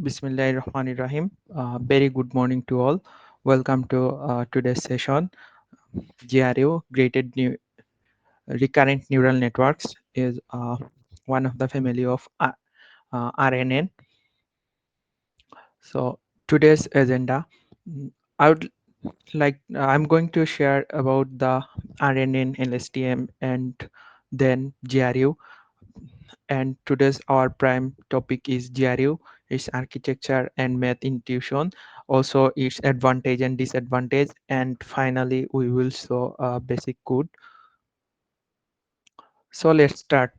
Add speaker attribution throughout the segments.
Speaker 1: Bismillahirrahmanirrahim. Very good morning to all. Welcome to today's session. GRU, Recurrent Neural Networks, is one of the family of RNN. So today's agenda, I would I'm going to share about the RNN, LSTM, and then GRU. And today's our prime topic is GRU, its architecture and math intuition, also its advantage and disadvantage, and finally we will show a basic code. So let's start.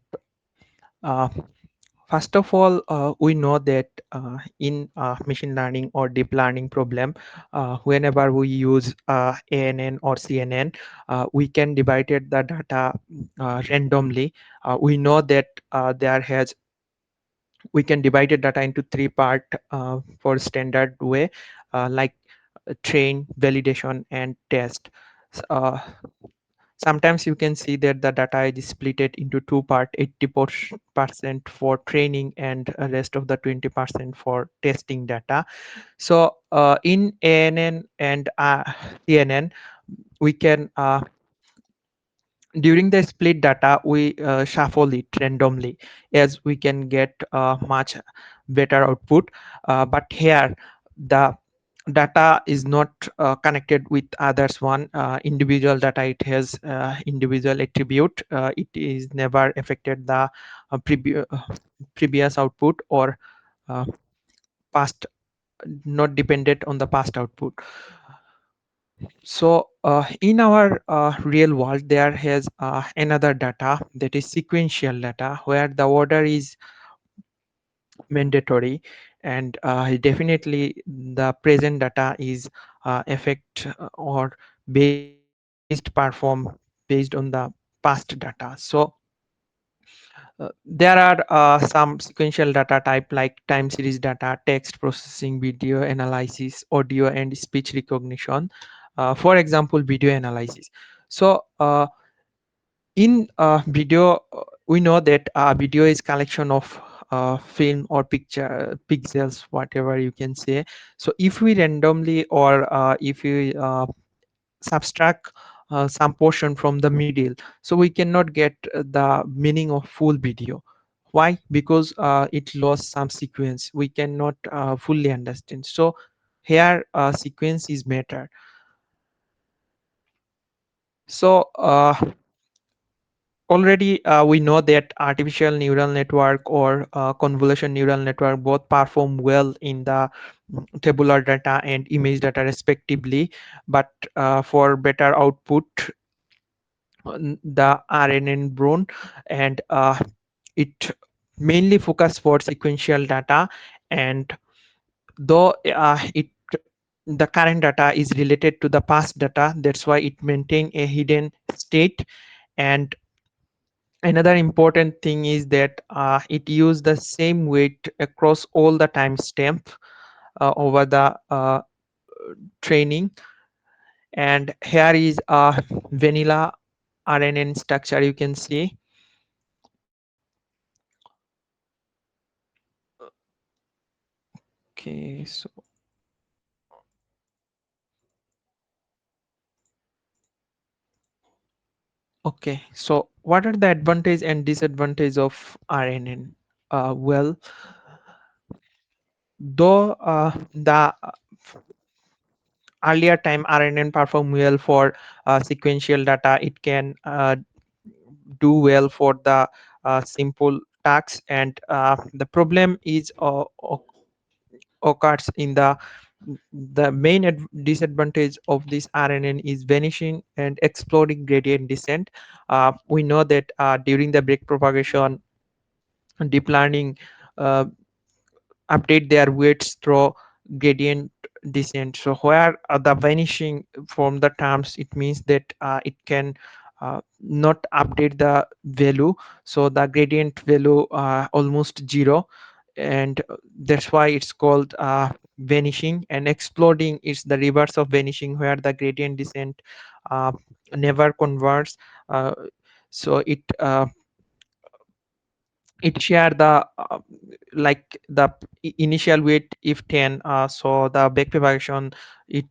Speaker 1: uh, First of all, we know that in machine learning or deep learning problem, whenever we use ANN or CNN, we can divide the data randomly. We know that there has we can divide the data into three part for standard way, like train, validation, and test. Uh, Sometimes you can see that the data is split it into two part, 80% for training and rest of the 20% for testing data. So in ANN and CNN, we can during the split data we shuffle it randomly as we can get much better output, but here the data is not connected with others one individual data. It has individual attribute. It is never affected the previous output or uh, past, not dependent on the past output. So in our real world, there has another data, that is sequential data, where the order is mandatory, and definitely the present data is affect or based perform based on the past data. So there are some sequential data type like time series data, text processing, video analysis, audio and speech recognition. For example, video analysis. So in video, we know that video is collection of film or picture pixels, whatever you can say. So if we randomly or if we subtract some portion from the middle, so we cannot get the meaning of full video. Why? Because it lost some sequence, we cannot fully understand. So here sequence is matter. So already we know that artificial neural network or convolution neural network both perform well in the tabular data and image data respectively, but for better output the RNN Brown, and it mainly focus for sequential data. And though it the current data is related to the past data, that's why it maintain a hidden state. And another important thing is that it use the same weight across all the timestamp over the training. And here is a vanilla RNN structure you can see. Okay, so okay, so what are the advantage and disadvantage of RNN? Well, though the earlier time RNN perform well for sequential data, it can do well for the simple tasks, and the problem is occurs in the main disadvantage of this RNN is vanishing and exploding gradient descent. We know that during the break propagation, deep learning uh, update their weights through gradient descent. So where the vanishing from the terms, it means that it can not update the value, so the gradient value almost zero, and that's why it's called vanishing. And exploding is the reverse of vanishing, where the gradient descent uh, never converts. uh, so it share the like the initial weight if 10, so the back propagation it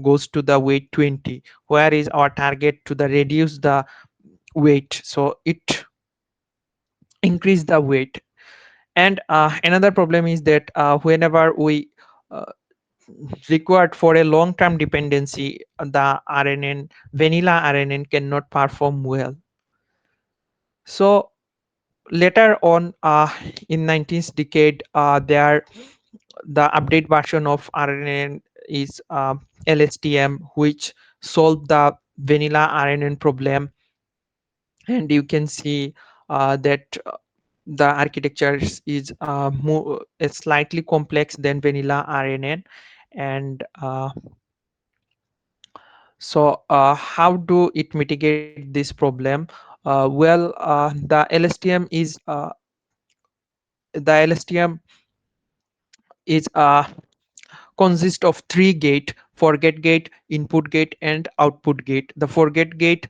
Speaker 1: goes to the weight 20, where is our target to the reduce the weight, so it increase the weight. And another problem is that whenever we uh, required for a long term dependency, the RNN, vanilla RNN cannot perform well. So later on, in 19th decade, there the update version of RNN is LSTM, which solved the vanilla RNN problem. And you can see that the architecture is more slightly complex than vanilla RNN. And so how do it mitigate this problem? The LSTM is consist of three gate: forget gate, input gate, and output gate. The forget gate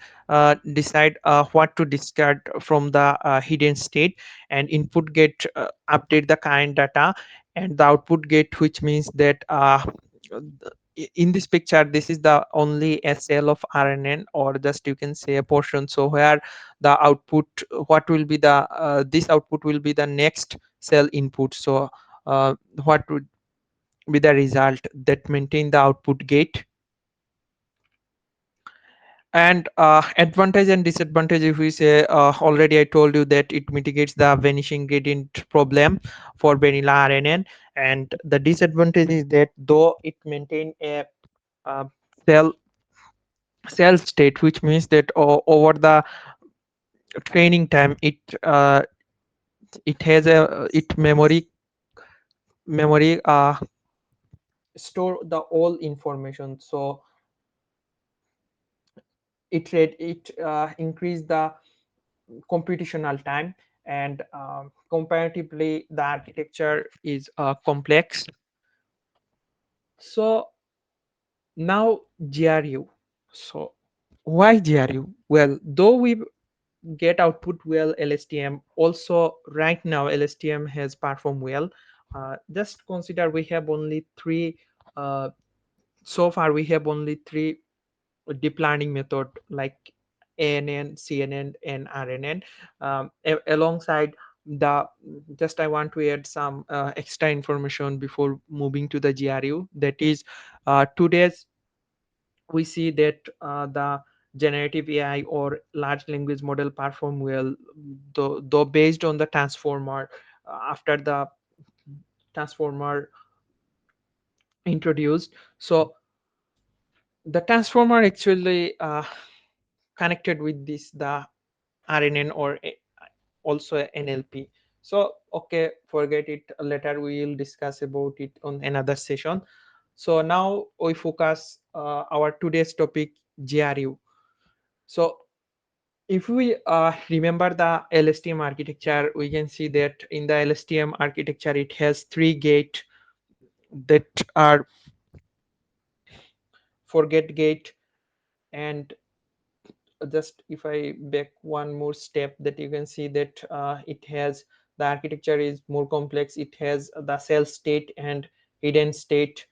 Speaker 1: decide what to discard from the hidden state, and input gate update the current data, and the output gate, which means that in this picture this is the only a cell of RNN, or just you can say a portion. So where the output, what will be the this output will be the next cell input. So what would be the result that maintain the output gate. And advantage and disadvantage, if we say, already I told you that it mitigates the vanishing gradient problem for vanilla RNN. And the disadvantage is that though it maintain a uh, cell cell state, which means that over the training time it has a it memory store the all information. So it increase the computational time. And comparatively the architecture is complex. So now GRU. So why GRU? Well, though we get output well, LSTM also right now LSTM has performed well. Just consider we have only three uh, so far we have only three deep learning method, like ANN, CNN, and RNN. Alongside the, just I want to add some extra information before moving to the GRU. That is, today's we see that the generative AI or large language model perform well, though based on the transformer. After the transformer introduced, so the transformer actually connected with this the RNN or also NLP. So okay, forget it. Later we will discuss about it on another session. So now we focus our today's topic, GRU. So if we remember the LSTM architecture, we can see that in the LSTM architecture it has three gate that are forget gate. And just if I back one more step, that you can see that it has the architecture is more complex. It has the cell state and hidden state.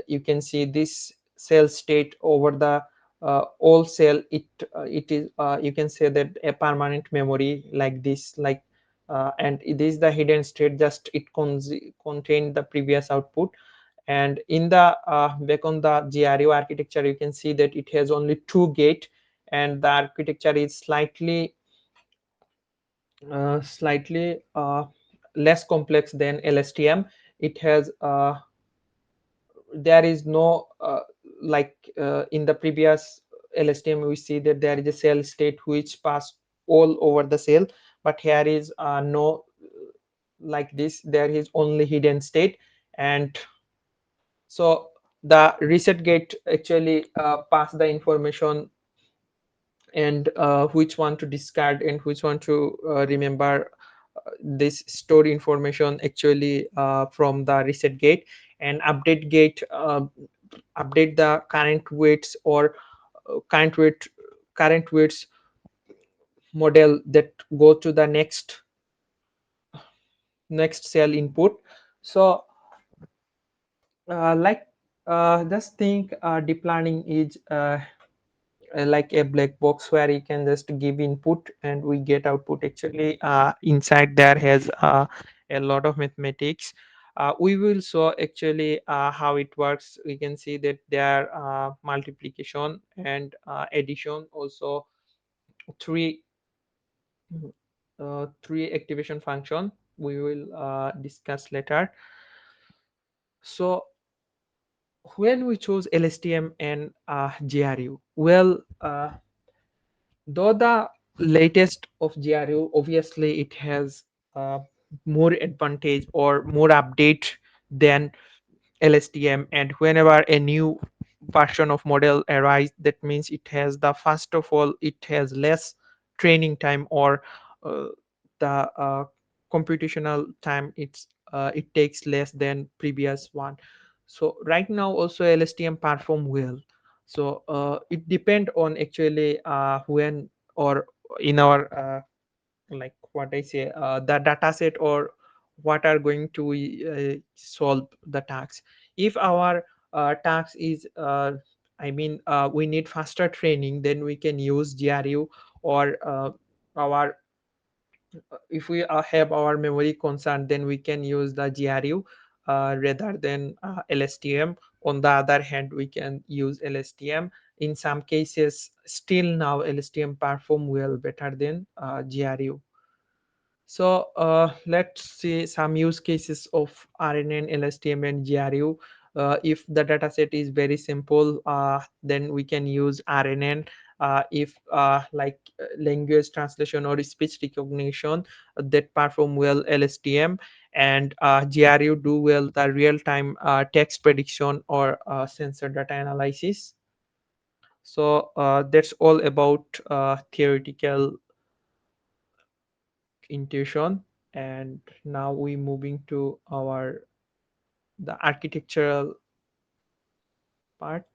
Speaker 1: You can see this cell state over the all cell. It is you can say that a permanent memory like this, like and it is the hidden state, just it contain the previous output. And in the back on the GRU architecture, you can see that it has only two gate, and the architecture is slightly less complex than LSTM. It has there is no in the previous LSTM we see that there is a cell state which pass all over the cell, but here is no like this. There is only hidden state. And so the reset gate actually pass the information, and which one to discard and which one to remember. This stored information actually from the reset gate. And update gate update the current weights or current weights model that go to the next next cell input. So like just think deep learning is like a black box where you can just give input and we get output. Actually inside there has a lot of mathematics. We will show actually how it works. We can see that there are multiplication and addition, also three three activation function we will discuss later. So when we choose LSTM and GRU, well, though the latest of GRU, obviously it has uh, more advantage or more update than LSTM, and whenever a new version of model arise, that means it has the first of all it has less training time, or uh, the computational time it takes less than previous one. So right now also LSTM perform well. So it depend on actually when or in our like what I say, the data set or what are going to solve the task. If our task is I mean we need faster training, then we can use GRU, or our if we have our memory concern, then we can use the GRU rather than LSTM. On the other hand, we can use LSTM. In some cases, still now LSTM perform well better than GRU. So let's see some use cases of RNN, LSTM, and GRU. If the dataset is very simple, then we can use RNN. If like language translation or speech recognition, that perform well LSTM, and GRU do well the real-time text prediction or sensor data analysis. So that's all about theoretical intuition, and now we moving to our the architectural part.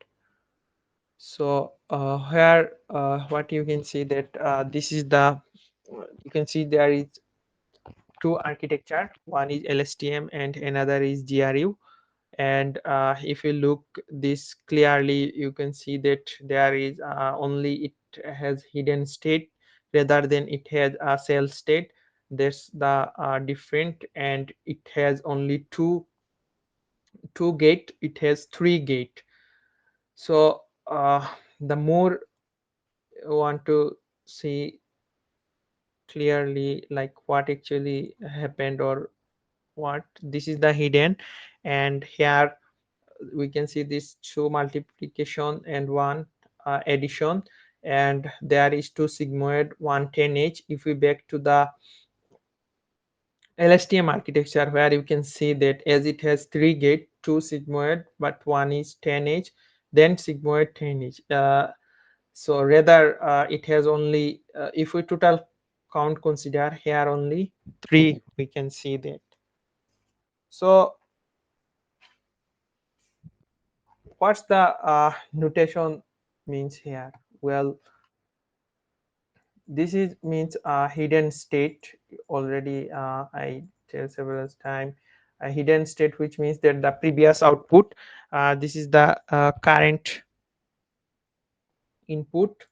Speaker 1: So here what you can see that this is the you can see there is two architecture, one is LSTM and another is GRU. And if you look this clearly, you can see that there is only it has hidden state rather than it has a cell state. That's the different, and it has only two gate, it has three gate. So the more you want to see clearly like what actually happened or what, this is the hidden, and here we can see this two multiplication and one addition, and there is two sigmoid, one 10H. If we back to the LSTM architecture, where you can see that as it has three gate, two sigmoid, but one is 10H, then sigmoid 10H. So rather it has only if we total count consider here only three, we can see that. So what's the notation means here? Well, this is means hidden state. Already I tell several times a hidden state, which means that the previous output, this is the current input,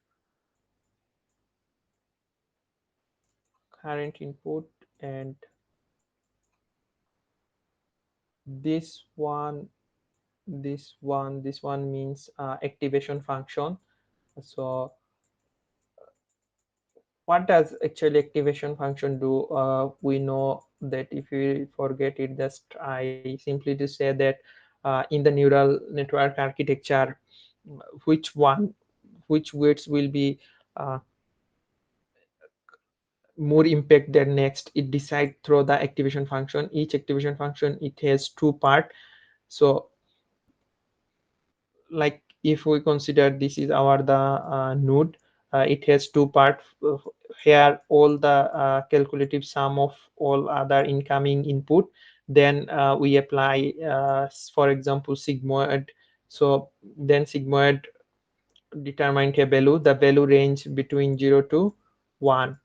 Speaker 1: current input, and this one, this one means activation function. So what does actually activation function do? We know that if you forget it, just I simply to say that in the neural network architecture, which one, which weights will be uh, more impact than next, it decide through the activation function. Each activation function, it has two part. So like if we consider this is our the node, it has two parts. Here all the calculative sum of all other incoming input, then we apply for example sigmoid. So then sigmoid determine a value, the value range between 0 to 1.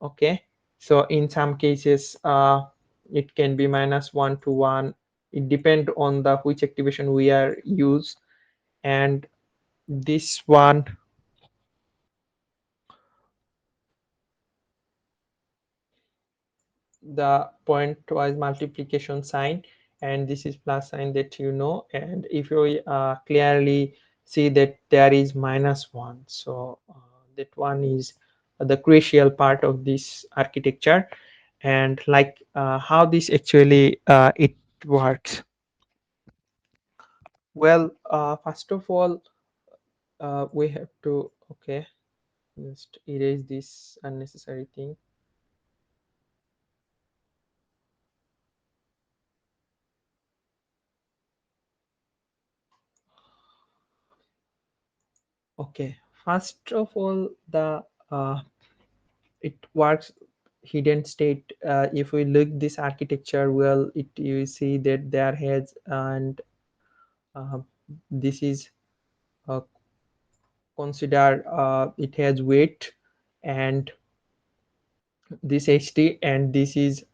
Speaker 1: Okay, so in some cases it can be -1 to 1. It depend on the which activation we are use. And this one, the pointwise multiplication sign, and this is plus sign that you know. And if you clearly see that there is -1, so that one is the crucial part of this architecture. And like how this actually it works. Well, first of all, we have to, okay, just erase this unnecessary thing. Okay, first of all, the it works hidden state. If we look this architecture well, it you see that there has, and uh, this is uh, consider it has weight, and this ht, and this is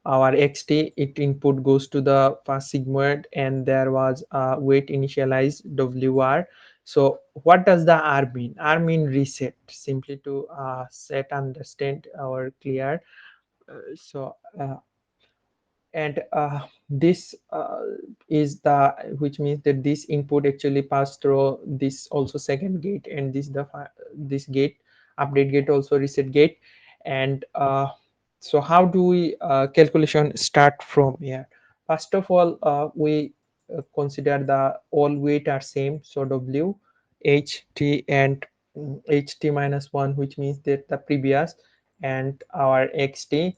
Speaker 1: our xt. It input goes to the first sigmoid, and there was weight initialized wr. So what does the r mean? R mean reset, simply to set understand our clear. So and this is the, which means that this input actually pass through this also second gate, and this the this gate, update gate, also reset gate. And so how do we calculation start from here? First of all, we consider the all weight are same, so w, h, t, and ht minus 1, which means that the previous, and our xt.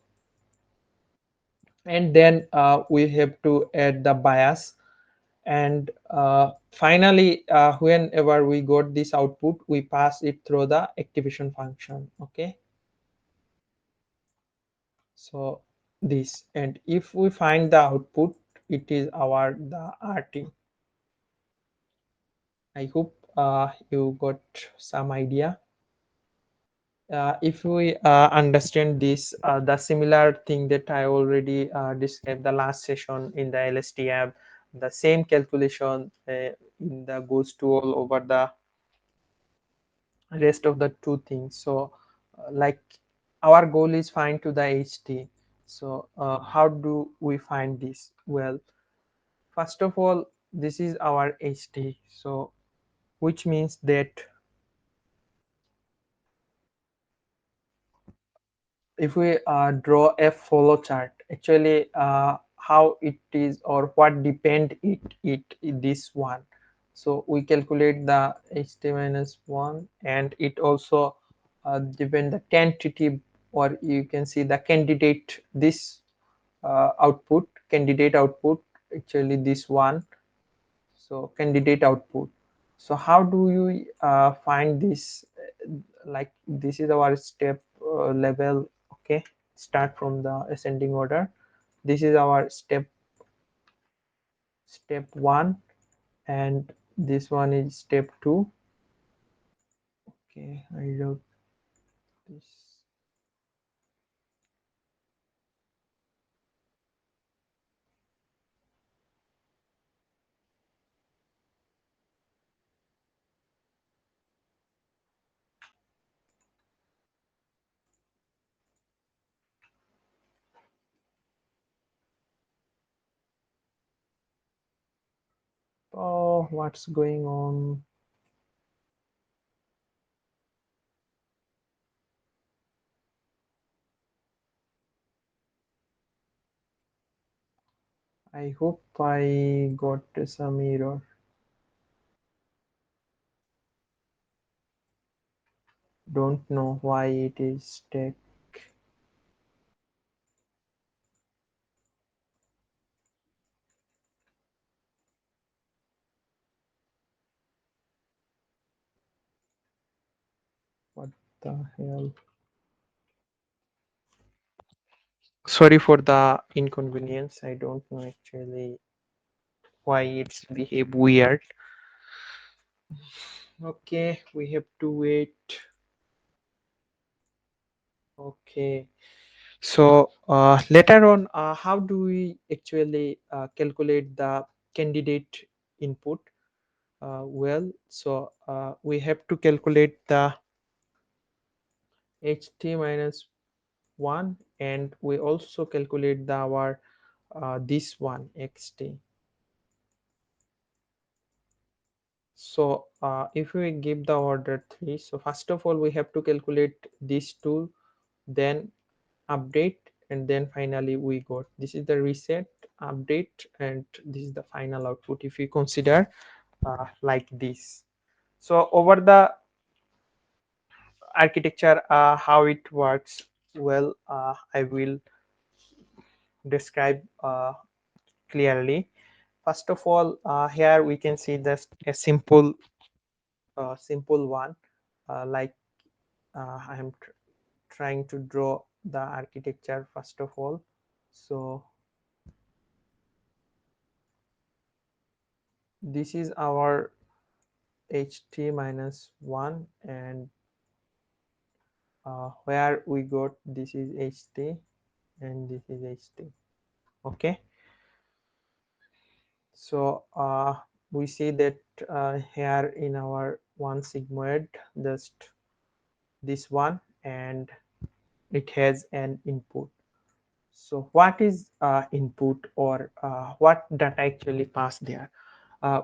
Speaker 1: And then we have to add the bias. And finally, whenever we got this output, we pass it through the activation function. Okay, so this, and if we find the output, it is our the rt. I hope you got some idea. If we understand this, the similar thing that I already described the last session in the LSTM, the same calculation in the goes to all over the rest of the two things. So, like our goal is find to the HT. So, how do we find this? Well, first of all, this is our HT. So, which means that if we draw a flow chart, actually how it is or what depend it this one. So we calculate the ht minus 1, and it also depend the tentative, or you can see the candidate, this output, candidate output, actually this one. So candidate output. So how do you find this? Like this is our step level. Okay, start from the ascending order. This is our step 1, and this one is step 2. Okay, I wrote this. Oh, what's going on? I hope I got some error. Don't know why it is stuck. What the hell? Sorry for the inconvenience. I don't know actually why it's behave weird. Okay, we have to wait. Okay, So later on, how do we actually calculate the candidate input? We have to calculate the ht minus 1, and we also calculate the our this one xt. So if we give the order 3, so first of all we have to calculate these two, then update, and then finally we got this is the reset, update, and this is the final output if we consider like this. So over the architecture, how it works, well, I will describe clearly. First of all, here we can see just a simple one, like I am trying to draw the architecture first of all. So this is our ht minus 1, and where we got this is ht and this is ht. Okay, so we see that here in our one sigmoid, just this one, and it has an input. So what is input, or what data actually pass there?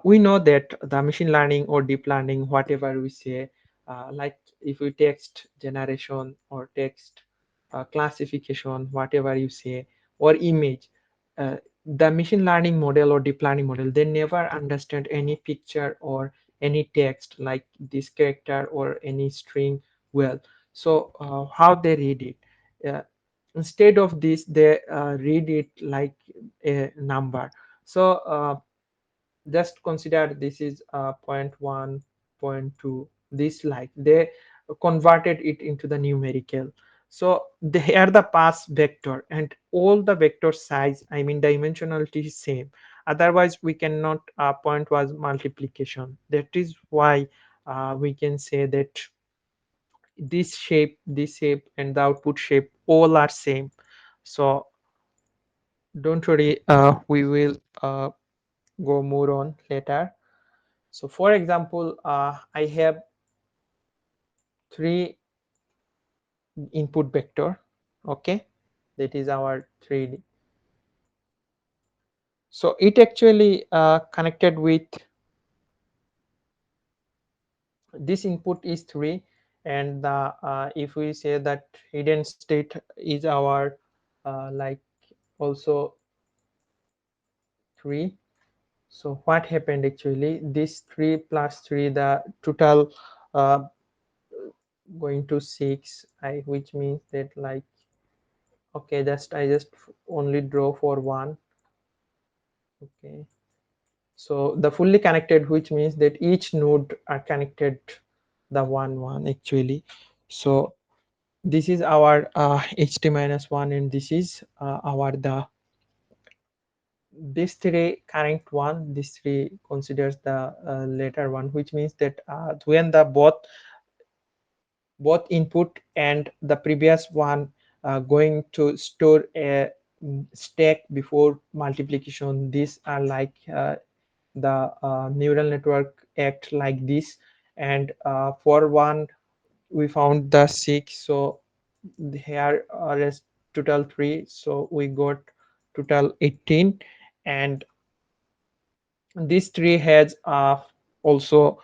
Speaker 1: We know that the machine learning or deep learning, whatever we say, like if we text generation or text classification, whatever you say, or image, uh, the machine learning model or deep learning model, they never understand any picture or any text like this character or any string well. So how they read it? Instead of this, they read it like a number. So just consider this is point 1, point 2, this, like they converted it into the numerical. So they are the pass vector, and all the vector size, I mean dimensionality, is same. Otherwise we cannot point was multiplication. That is why we can say that this shape and the output shape all are same. So don't worry, we will go more on later. So for example, I have three input vector. Okay, that is our 3D. So it actually connected with this input is 3, and the if we say that hidden state is our like also 3. So what happened actually, this 3 plus 3, the total uh, going to 6, which means that like, okay, just I just only draw for one. Okay, so the fully connected, which means that each node are connected the one actually. So this is our ht minus 1, and this is our the this 3 connect one, this 3 considers the later one, which means that when the both input and the previous one going to store a stack before multiplication, these are like the neural network act like this. And for one we found the 6, so here are as total 3, so we got total 18. And this tree has also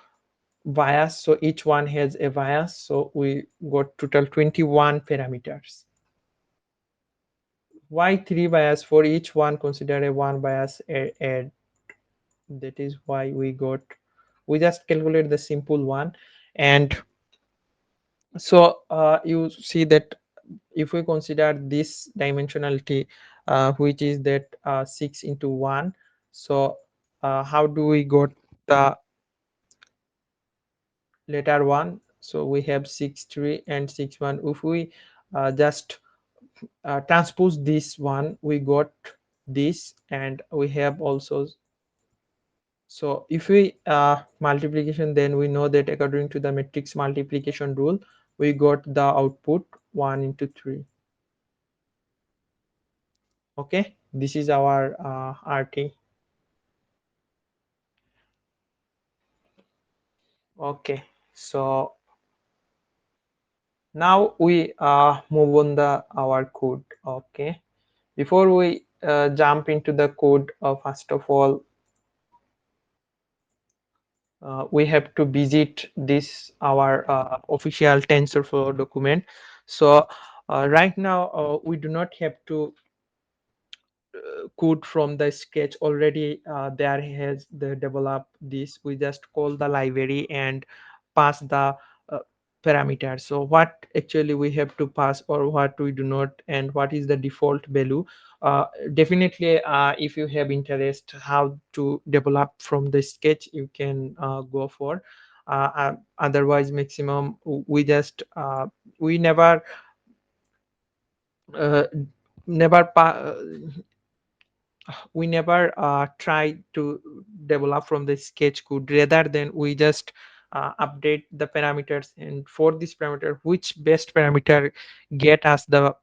Speaker 1: bias, so each one has a bias, so we got total 21 parameters. Why 3 bias? For each one consider a 1 bias add. That is why we just calculate the simple one. And so you see that if we consider this dimensionality, which is that 6 into 1, so how do we got the later one? So we have 6 3 and 6 1. If we just transpose this one, we got this, and we have also. So if we multiplication, then we know that according to the matrix multiplication rule, we got the output 1 into 3. Okay, this is our RT. Okay, so now we move on the our code. Okay, before we jump into the code, first of all, we have to visit this our official TensorFlow document. So right now we do not have to code from the sketch already. There has the develop this. We just call the library and pass the uh, parameters. So what actually we have to pass or what we do not, and what is the default value. Definitely if you have interest how to develop from the sketch, you can go for. Otherwise maximum we just we never uh, never we never try to develop from the sketch code. Rather than we just update the parameters, and for this parameter which best parameter get us the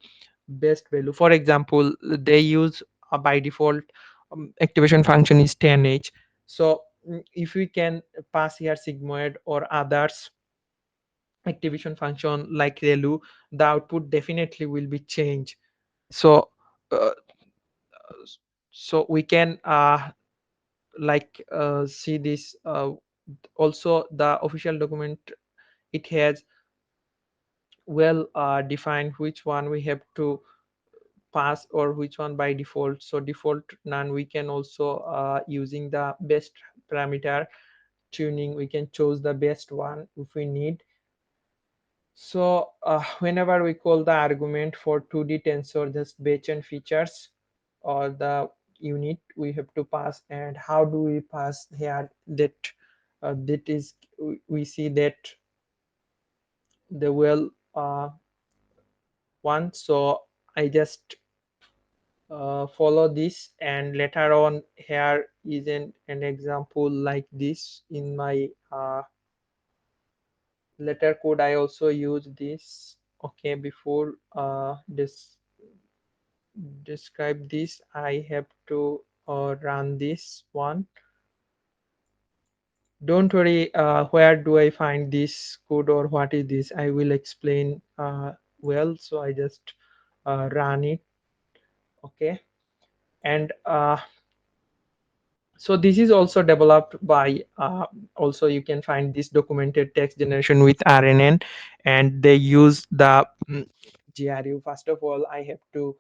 Speaker 1: best value. For example, they use by default activation function is 10h. So if we can pass here sigmoid or others activation function like relu, the output definitely will be changed. So uh, so we can see this also the official document. It has well defined which one we have to pass or which one by default. So default none, we can also using the best parameter tuning, we can choose the best one if we need. So whenever we call the argument for 2D tensor, just batch and features or the unit we have to pass. And how do we pass here? That that is we see that the well one. So I just follow this, and later on here is an example like this in my letter code. I also use this. Okay, before this describe this, I have to run this one. Don't worry, where do I find this code or what is this? I will explain well. So I just run it. Okay, and so this is also developed by also you can find this documented text generation with RNN, and they use the GRU. First of all, I have to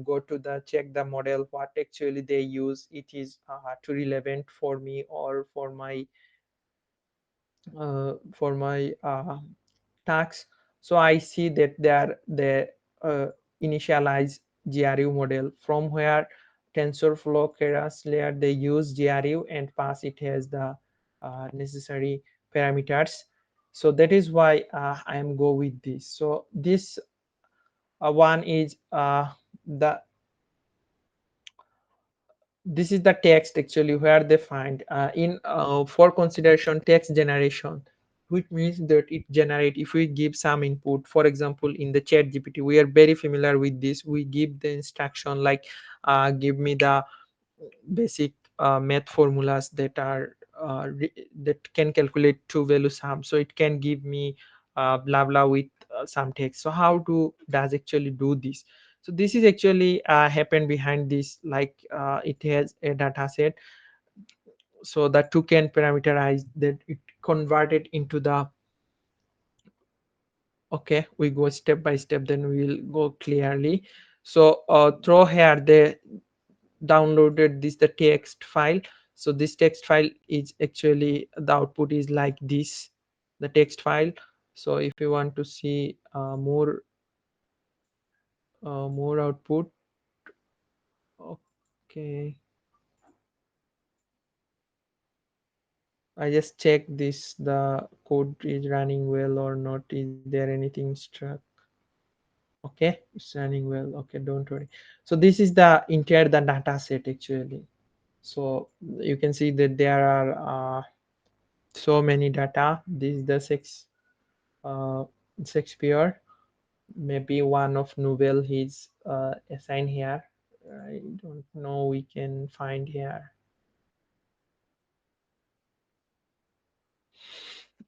Speaker 1: go to the check the model what actually they use. It is too relevant for me or for my tax. So I see that they uh, initialize GRU model from where TensorFlow Keras layer they use GRU and pass it as the necessary parameters. So that is why I am go with this. So this one is the this is the text actually where they find in for consideration text generation, which means that it generate if we give some input. For example, in the chat gpt we are very familiar with this. We give the instruction like give me the basic math formulas that are that can calculate two value sum. So it can give me blah blah with some text. So how do does actually do this? So this is actually happen behind this, like it has a data set. So the two can parameterize that it converted into the. Okay, we go step by step, then we will go clearly. So through here they downloaded this the text file. So this text file is actually the output is like this, the text file. So if you want to see more output. Okay, I just check this the code is running well or not. Is there anything struck? Okay, it's running well. Okay, don't worry. So this is the entire the data set actually. So you can see that there are so many data. This is the uh, Shakespeare. Maybe one of novel he's assigned here. I don't know, we can find here.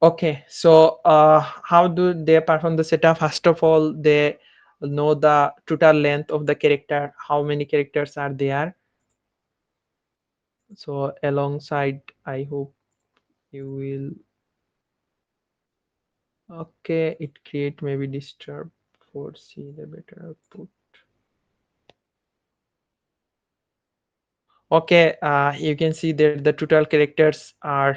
Speaker 1: Okay, so how do they perform the setup? First of all, they know the total length of the character, how many characters are there. So alongside, I hope you will. Okay, it create maybe disturb for see the better output. Okay, you can see that the total characters are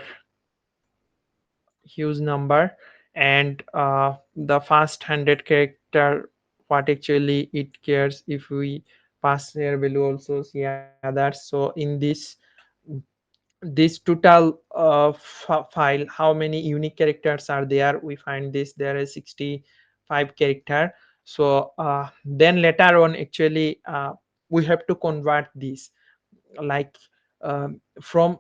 Speaker 1: huge number, and the first 100 character, what actually it cares if we pass their value also see others. So in this total file, how many unique characters are there, we find this there is 65 character. So then later on actually we have to convert this, like from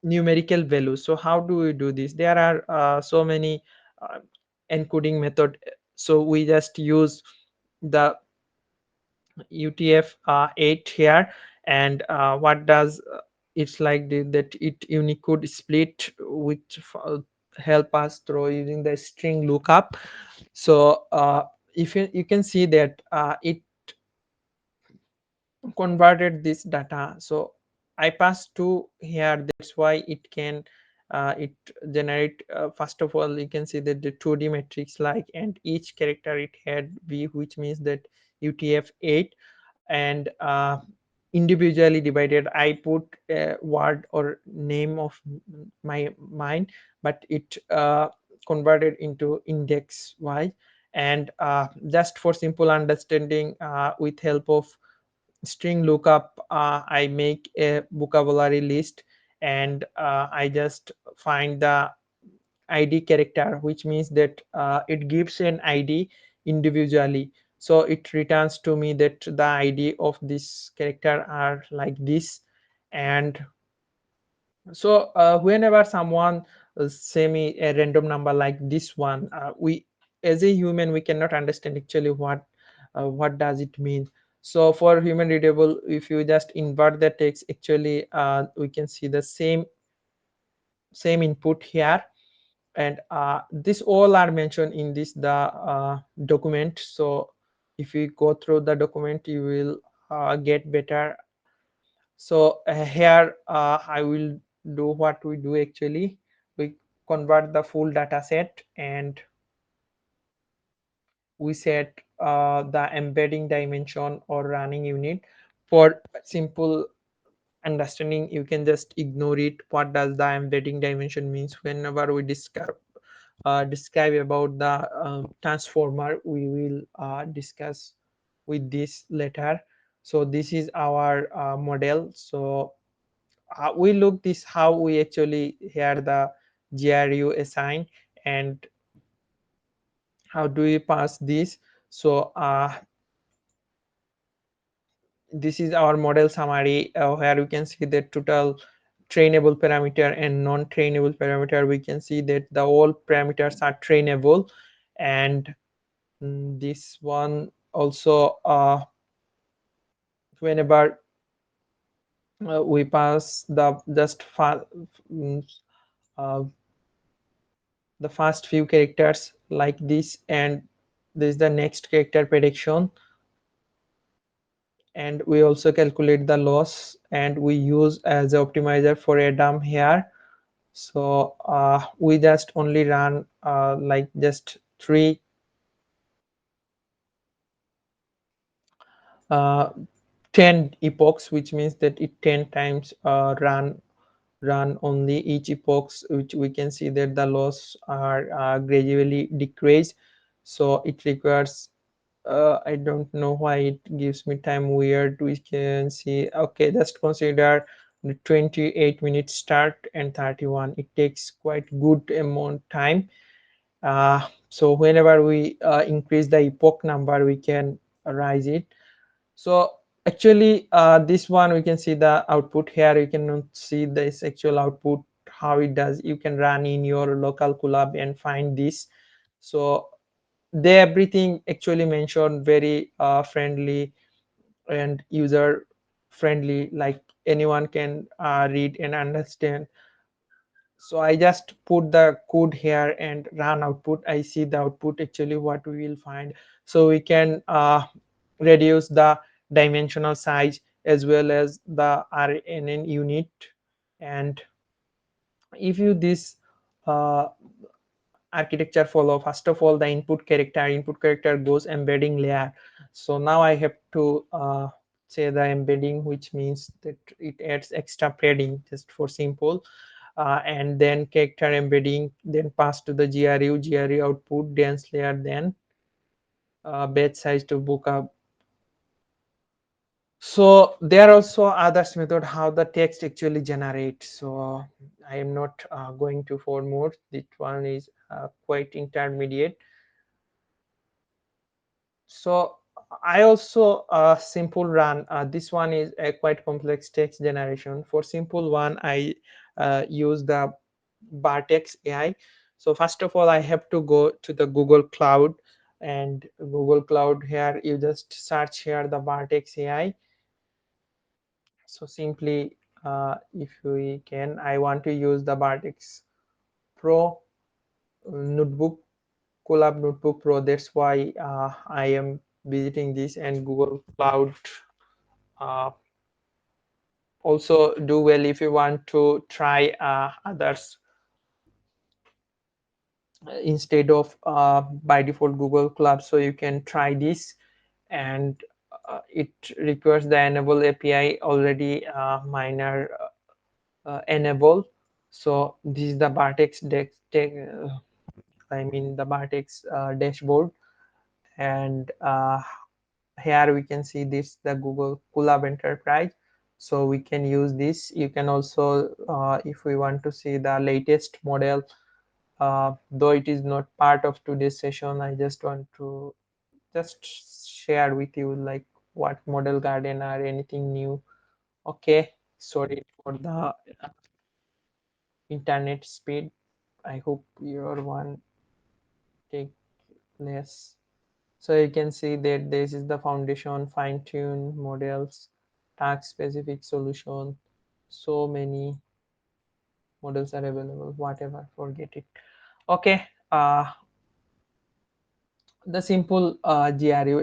Speaker 1: numerical values. So how do we do this? There are so many uh, encoding method. So we just use the UTF-8 here, and what does it's like that it Unicode split, which help us through using the string lookup. So if you can see that it converted this data. So I passed to here, that's why it can it generate first of all you can see that the 2D matrix like, and each character it had v, which means that UTF-8, and individually divided. I put a word or name of my mine, but it converted into index y. And just for simple understanding, with help of string lookup, I make a vocabulary list, and I just find the id character, which means that it gives an id individually. So it returns to me that the id of this character are like this. And so whenever someone say me a random number like this one, we as a human we cannot understand actually what does it mean. So for human readable, if you just invert the text, actually we can see the same input here. And this all are mentioned in this the document. So if you go through the document, you will get better. So here I will do what we do actually. We convert the full data set, and we set the embedding dimension or running unit. For simple understanding, you can just ignore it. What does the embedding dimension means? Whenever we describe about the transformer, we will discuss with this later. So this is our model. So we look this how we actually here the GRU assign, and how do we pass this. So this is our model summary, where you can see the total trainable parameter and non-trainable parameter. We can see that the all parameters are trainable. And this one also whenever we pass the just mm, uh, the first few characters like this, and this is the next character prediction. And we also calculate the loss, and we use as an optimizer for Adam here. So we just only run like just three uh, 10 epochs, which means that it 10 times run only each epochs, which we can see that the loss are gradually decreased. So it requires I don't know why it gives me time weird. We can see, okay, just consider the 28 minutes start and 31. It takes quite good amount time. So whenever we increase the epoch number, we can rise it. So actually this one we can see the output here. You can see this actual output, how it does. You can run in your local collab and find this. So they everything actually mentioned very friendly and user friendly, like anyone can read and understand. So I just put the code here and run output. I see the output actually what we will find. So we can reduce the dimensional size as well as the RNN unit. And if you this uh, architecture follow, first of all the input character goes embedding layer. So now I have to say the embedding, which means that it adds extra padding just for simple, and then character embedding, then pass to the GRU output dense layer, then batch size to book up. So there are also others method how the text actually generates. So I am not going to for more. This one is quite intermediate. So I also simple run. This one is a quite complex text generation. For simple one, I use the Bartex AI. So first of all, I have to go to the Google Cloud, and Google Cloud here you just search here the Bartex AI. So simply, if we can, I want to use the Bartex Pro notebook, Collab Notebook Pro. That's why I am visiting this, and Google Cloud uh, also do well if you want to try others instead of by default Google Cloud. So you can try this, and it requires the enable API already minor enable. So this is the Bartex I mean the Bartex dashboard, and here we can see this the Google Colab Enterprise. So we can use this. You can also if we want to see the latest model, though it is not part of today's session, I just want to just share with you like what model garden or anything new. Okay, sorry for the internet speed. I hope your one take less. So you can see that this is the foundation, fine tune models, task specific solution. So many models are available, whatever, forget it. Okay, the simple GRU